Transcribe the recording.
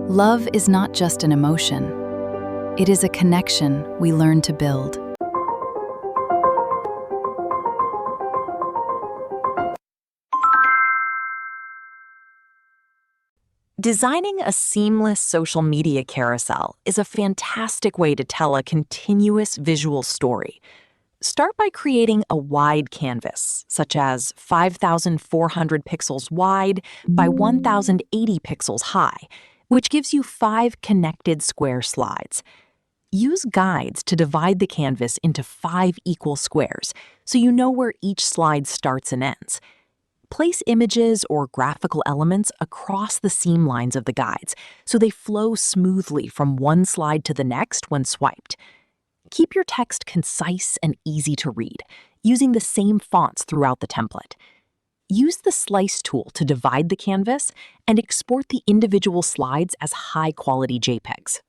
Love is not just an emotion. It is a connection we learn to build. Designing a seamless social media carousel is a fantastic way to tell a continuous visual story. Start by creating a wide canvas, such as 5,400 pixels wide by 1,080 pixels high, which gives you 5 connected square slides. Use guides to divide the canvas into 5 equal squares so you know where each slide starts and ends. Place images or graphical elements across the seam lines of the guides so they flow smoothly from one slide to the next when swiped. Keep your text concise and easy to read, using the same fonts throughout the template. Use the Slice tool to divide the canvas and export the individual slides as high-quality JPEGs.